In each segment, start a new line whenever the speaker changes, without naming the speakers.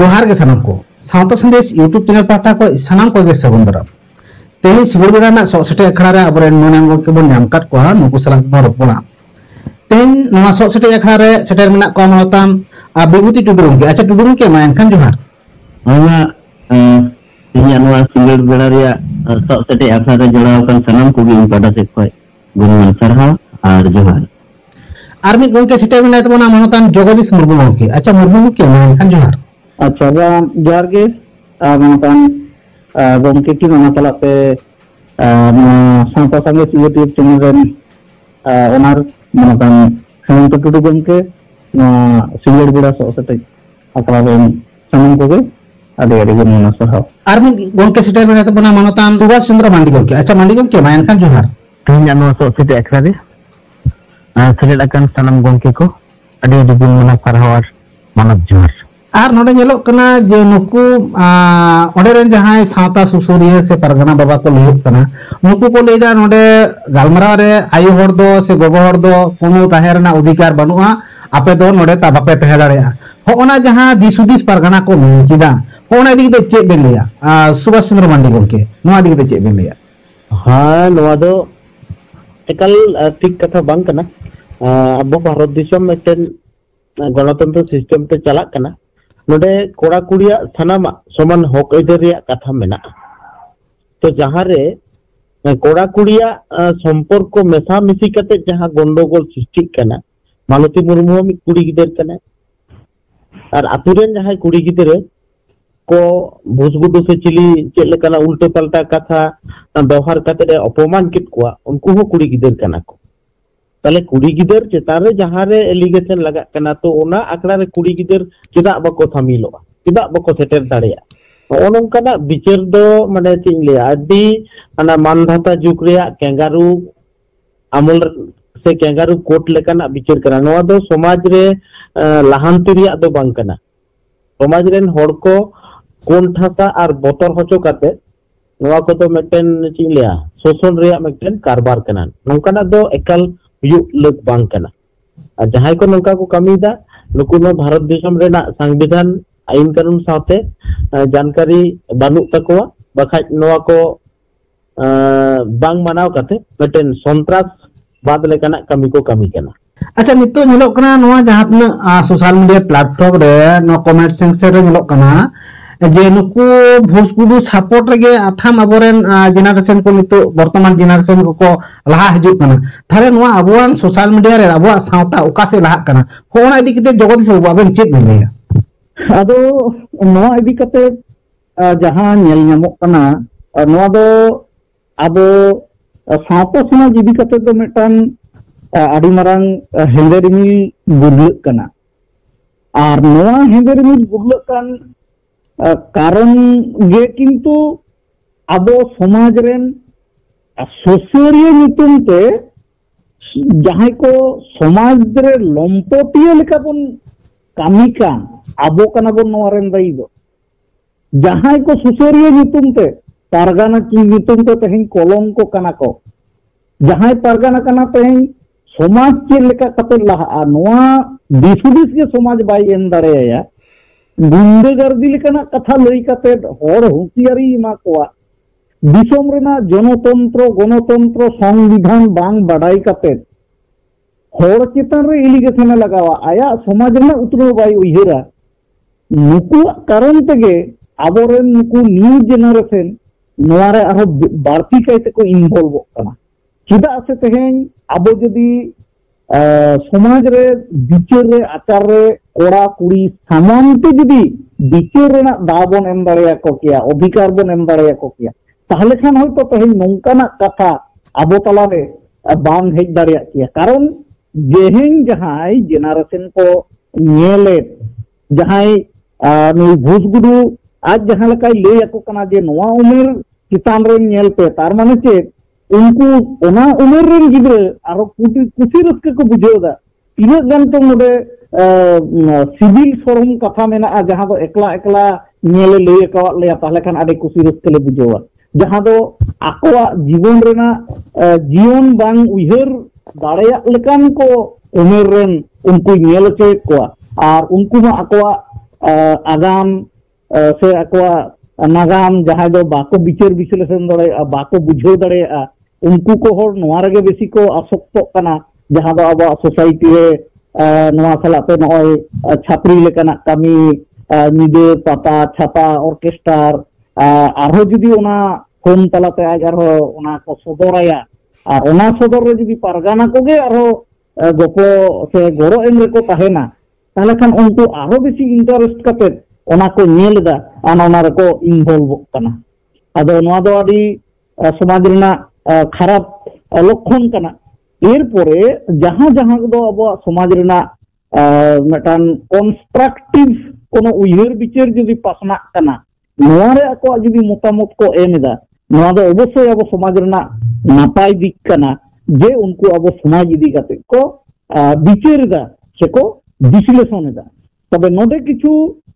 जोहार के सानाम को सावता संदेश यूट्यूब चैनल पाटा को सानाम को सागुन दाराम तेहन सिगुल बेड़ा सौ सेटे अखड़ा रे अब नोनाम को बन नाम काट को नुकु सलाक बन रोपणा तेहन नोआ सौ सेटे अखड़ा रे सेटे मेना को मनोताम विभूति टुडुरुम के अच्छा टुडुरुम के मा एनखान जोहार
आमा इन्या नोआ सिगुल बेड़ा रे सौ सेटे अखड़ा रे जोड़ाव कन सानाम को गी पाटा से कोई गुणमान सरहा और जोहार
आर मिद गंके सेटे मेना तबना मनोताम जगदीश मुर्मू के अच्छा मुर्मू के मा एनखान जोहार
अच्छा जोहार के मनोताम गंके की मना तलाते सावता संदेश यूट्यूब चैनल रे ओनार मनोताम हेमंत टुडू गंके सिंगड़ बेड़ा सौ सेटे अखड़ा रे सानाम को गे आदि आदि गुणमान सरहा
आर मिद गंके सेटे मेना तबना मनोताम सुभाष चंद्र मांडी गंके अच्छा मांडी गंके मा एनखान जोहार
तेहन नोआ सौ सेटे अखड़ा रे सेलेद अकन सानाम गंके को आदि आदि गुणमान सरहा और मानव जोहार
आर नोडे ñelok kana je nuku onde ren jahay सावता सुसुरिया से परगना बाबा को लैक kana nuku को लेदा नोडे गालमराव रे आयु हर दो से गोगो हर दो कोनो ताहे रना अधिकार बनुआ आपे दो नोडे ता बापे तहे दाड़ेया हो ओना जहां दिसुदिस परगना को मेन किदा हो ओना दिक दे चेक बेन लेया सुभाष चंद्र मांडी गंके नोआ दिक दे चेक बेन लेया
हां नोआ दो एकल ठीक कथा बांग कना अब भारत दिसम मेटेन गणतंत्र सिस्टम ते चलाक कना नोडे कोड़ा कुड़िया सानामा समान हक अइदार रिया कथा मेना तो जहां रे कोड़ा कुड़िया संपर्क मेसा मिसी कते जहां गंडोगोल सृष्टि कना मालती मुर्मू मी कुड़ी गिदर कना और आतुरेन जहां कुड़ी गिदर को भुसगुडु से चिली चेले कना उल्टे पलटा कथा व्यवहार कते अपमान कित कोआ उनको हो कुड़ी गिदर कना को ताले कुड़ी गिदर चेतान रे जहां रे एलिगेशन लगा कना तो ओना आकड़ा रे कुड़ी गिदर चेदा बको थामिलोआ चेदा बको सेटर दाड़िया ओनोंकाना बिचार दो माने चिन ले आदि अना मानधाता जुग रे कैंगारू अमल से कैंगारू कोट लेकाना बिचार कना नोआ दो समाज रे लाहांति रिया दो बांग कना समाज रेन होड़ को कोन ठासा और बोतर होचो काते नोआ को तो मेटेन चिन ले शोषण रे मेटेन कारबार कना नोंकाना दो एकल लग बांग कना जहां को नौका को कमीदा नुकु नो भारत देशम रेना संविधान आईन कानून साथे जानकारी बानु तकवा बखाज नोआ को बांग मनाव काते मेटेन संतरास बाद लेकाना कमी को कमी कना
अच्छा नितो ñelok kana noa jahatna social media platform रे नो कमेंट सेक्शन रे ñelok kana जे नुकु भोजपुरी सपोर्ट रे आथाम अबोरेन जेनरेशन को नितो वर्तमान जेनरेशन को लहा हिजुक कना थारे नोआ अबोआन सोशल मीडिया रे अबोआ सावता ओका से लहा कना होना इदी कते जगदीश बाबू आबेन चेक बेन लेया
आदो नोआ इदी कते जहां नेल नामक कना नोआ दो आबो सावता समाज इदी कते तो मेटान आडी मारांग हेंदेरिमी गुरलक कना आर नोआ हेंदेरिमी गुरलक कान कारण गे किंतु आबो समाज रेन सोशरिया नितुम ते जहां को समाज रे लंपटिया लेका बन कामी कान आबो कना बन नोआ रेन दाई दो जहां को सोशरिया नितुम ते पारगाना की नितुम ते तेहन कलंक कना को जहां पारगाना कना तेहन समाज के लेका कते लहा नोआ दिसुदिस के समाज बाई एम दाड़ेया गुंडागर्दी लेकाना कथा लई कते हर हुसियारी मा कोआ दिसोम रेना जनतंत्र गणतंत्र संविधान बांग बाडाई कते हर चेतन रे एलिगेशन लगावा आया समाज रेना उतरो बाई उहिरा नुकु कारण तेगे आबोरेन नुकु न्यू जेनरेशन नोआ रे आरो बाड़ती कायते को इनवॉल्व कना चिदा से तेहेन आबो जदी समाज रे बिचार रे आचार रे कोड़ा कुड़ी सामानते जदी बिचार रेना दाबन एम दाड़िया को किया अधिकार बन एम दाड़िया को किया ताहले खान होयतो तेहेन नोंकाना कथा आबो तला रे बांग हेज दाड़िया किया कारण जेहेन जहां जेनरेशन को नेले जहां नुई भूसगुडू आज जहां लेकाय लई आको कना जे नोआ उमेर चितान रे नेल पे तार माने चे उनको ओना उमेर रेन गिद्रे आरो कुसी रस्के को बुझेदा तीना गान तो नोडे सिविल फॉर्म कथा मेना जहां दो एकला एकला नेले लई का ले ताहले खान आडे कुसी रस्के ले बुझेवा जहां दो आकोआ जीवन रेना जीवन बांग उहर दाड़ेया लेकान को उमेर रेन उनको नेल चे को और उनको मा आकोआ आगाम से आकोआ नागाम जहाँ दो बाको बिचार विश्लेषण दड़े बाको बुझाव दड़े उनको को हर नोआ रगे बेसी को आसक्तोग कना जहाँ दो अब सोसाइटी रे नोआ सलाते नोय छापरी लेकाना कमी निदे पाता छापा ऑर्केस्ट्रार आरो जुदी ओना फोन तलाते आज आरो ओना को सदराया और ओना सदर रे जुदी पारगाना कोगे आरो गोपो से गोरो एम रेको ताहेना ताहले खान उनको आरो बेसी इंटरेस्ट काते ओना को नेल दा आना ओना रेको इनवॉल्व कना आदो नोआ दो आदि समाज रेना खराब लक्षण कना एरपरे जहाँ जहाँ दो अब समाज रेना मेटान कंस्ट्रक्टिव कोनो उयहर बिचार जुदी पासना कना नोआ रे आको जुदी मतामत को एमेदा नोआ दो अवश्य अब समाज रेना नापाय दिक कना जे उनको अब समाज इदी काते को बिचार दा सेको विश्लेषण दा तबे नोडे किछु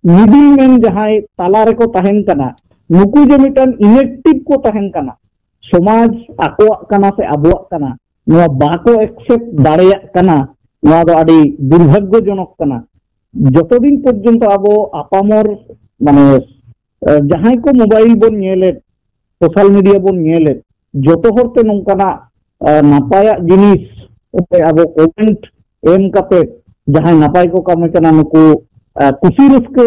मिडिलमैन जहां ताला रे को ताहेन कना नुकु जे मिटन इनेक्टिव को ताहेन कना समाज आको कना से अबुआ कना नोआ बाको एक्सेप्ट दाड़ेया कना नोआ दो आदि दुर्भाग्यजनक कना जतो दिन पर्यंत आबो आपामर माने जहां को मोबाइल बोन नेले सोशल मीडिया बोन नेले जतो हरते नंकाना नापाया जिनिस उते आबो कमेंट एम काते जहां नापाय को कामे कना नुकु कुसी रस्के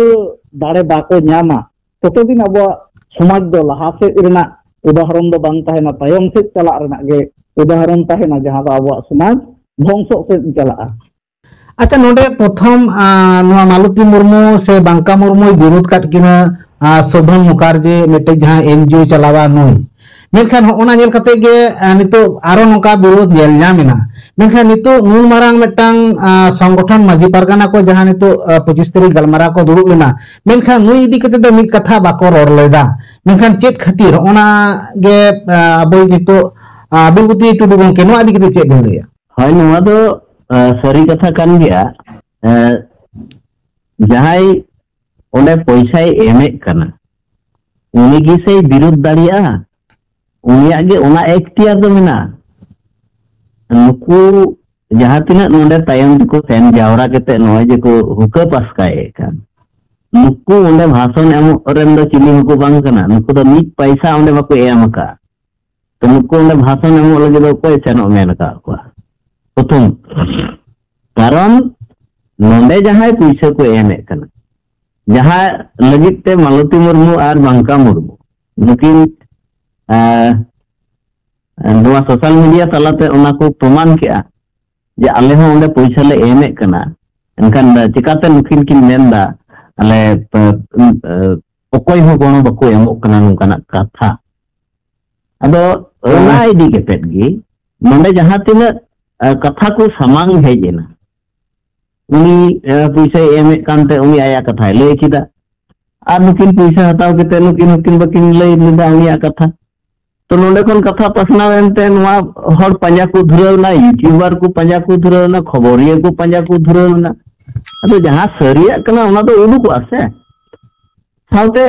दाड़े बाको न्यामा ततो दिन आबो समाज दो लहा से इरना उदाहरण दो बांग ताहेना तायम से चला रना गे उदाहरण ताहेना जहां दो आबो समाज ध्वंस से चला।
अच्छा नोडे प्रथम नोआ मालती मुर्मू से बांका मुर्मू विरोध काट किना शोभन मुखार्जी मेटे जहां एनजीओ चलावा नुई मेनखान ओना नेल कते गे नितो आरो नोका विरोध नेल न्यामेना मेनखान नितो नुन मारांग मेटांग संगठन माजी पारगाना को जहां नितो 25 तारीख गलमारा को दुरुब लेना मेनखान नुई इदी कते दो मिट कथा बाको रोड लेदा मेनखान चेत खातिर ओना गे अबो नितो बिगुती टुडु गंके नो आदि कते चेत बेलया
हाय नोआ दो सरी कथा कान गया जहां ओने पैसा एमे कना उनी गी से विरोध दाड़िया उनिया गे ओना एक्टियर दो मेना नुकु जहां तिना नोंडे तायम को सेन जावरा केते नोय जे को हुका पासकाए कान नुकु ओंडे भाषण एम रेन दो चिनी हुको बांग कना नुकु दो नीच पैसा ओंडे बाको एम का तो नुकु ओंडे भाषण एम लगे दो कोई सेनो मेन का को प्रथम कारण नोंडे जहां पैसा को एमे कना जहां लगित ते मालती मुर्मू और बांका मुर्मू नुकिन नोआ सोशल मीडिया तलाते ओना को प्रमाण किया जे आले हो ओंडे पैसा ले एमे कना एनखान चिकाते नुकिन किन मेनदा आले ओकोय हो कोनो बको एमो कना नुकाना कथा अदो ओना इदी केपेट गी नोंडे जहां तिना कथा को सामांग हेजेना उनी पैसा एमे कानते उनी आया कथा ले किदा और नुकिन पैसा हटाव केते नुकिन बकिन ले निदा उनिया कथा तो नोंडे कोन कथा पसना एनते नोआ हर पंजा को धुरवना यूट्यूबर को पंजा को धुरवना खबरिया को पंजा को धुरवना अदो जहां सरिया कना ओना तो उडुक आसे साउते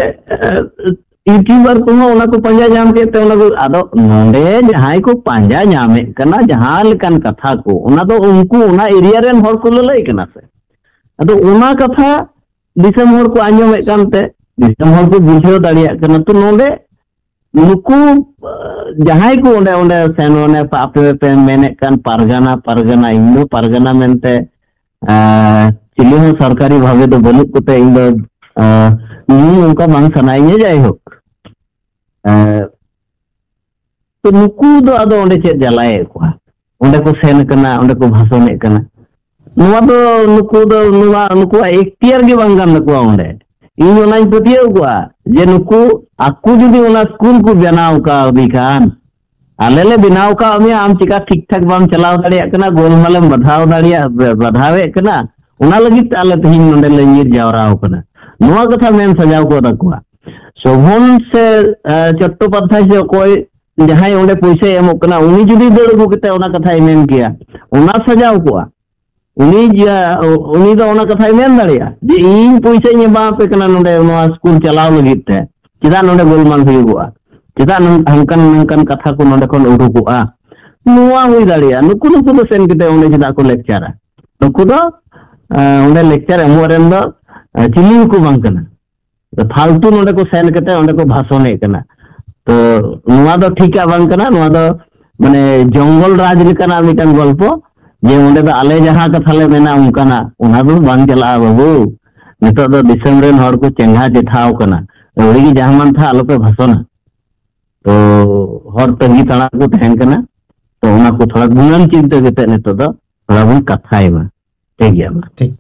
यूट्यूबर को ओना को पंजा जाम केते ओना को आदो नोंडे जहां को पंजा जामे कना जहां लेकन कथा को ओना तो उनको ओना एरिया रेन हर को लई कना से अदो ओना कथा दिसम हर को आंजमे कानते दिसम हर को बुझाव दाड़िया कना तो नोंडे नुकु जहां को ओंडे ओंडे सेन ओने पापे पे मेने कान पारगाना पारगाना इंदो पारगाना मेनते चिली हो सरकारी भावे तो बनुक कोते इंदो उनका बांग सनाइए जाय हो तो नुकु दो आदो ओंडे चेत जलाए को ओंडे को सेन कना ओंडे को भाषण कना नुआ दो नुकु दो नुकु एक्टियर गे बांगान नुकु ओंडे इन ओना पतियो को जे नुकु आकु जुदी ओना स्कूल को बनाव का दिखान आले ले बनाव का अमी आम चिका ठीक ठाक बाम चलाव दाड़िया कना गोलमालम बधाव दाड़िया बधावे कना ओना लगित आले तहिन नोंडे ले नीर जावराव कना नोआ कथा मेन सजाव को रखवा शोभन से चट्टोपाध्याय से कोई जहां ओंडे पैसा एमो कना उनी जुदी दड़ को केते ओना कथा मेन किया ओना सजाव को उनी दो ओना कथा मेन दाड़िया जे इन पैसा इन बा पे कना नोंडे नोआ स्कूल चलाव लगित ते चिदा नोंडे गोलमाल हुईगुआ चिदा नंकन कथा को नोंडे खन उडुकुआ नुआ हुई दाड़िया नुकु नुकु दो सेन केते ओंडे चिदा को लेक्चरा नुकु दो ओंडे लेक्चर एमो रेन दो चिली को बांग कना फालतू नोडे को सेन कते ओंडे को भाषणे कना तो नुआ दो ठीक बांग कना नुआ दो माने जंगल राज लेकाना मिटन गल्प जे ओंडे दो आले जहां कथा ले मेना उनकाना उना दो बांग चला बाबू नितो दो दिसम रेन हर को चेंगा जेठाव कना ओड़ी की जहां मन था आलो पे भाषण तो हर तंगी तड़ा को तहन कना तो उना को थोड़ा गुणन चिंता कते नितो दो थोड़ा बन कथाय मा ठीक गया
ठीक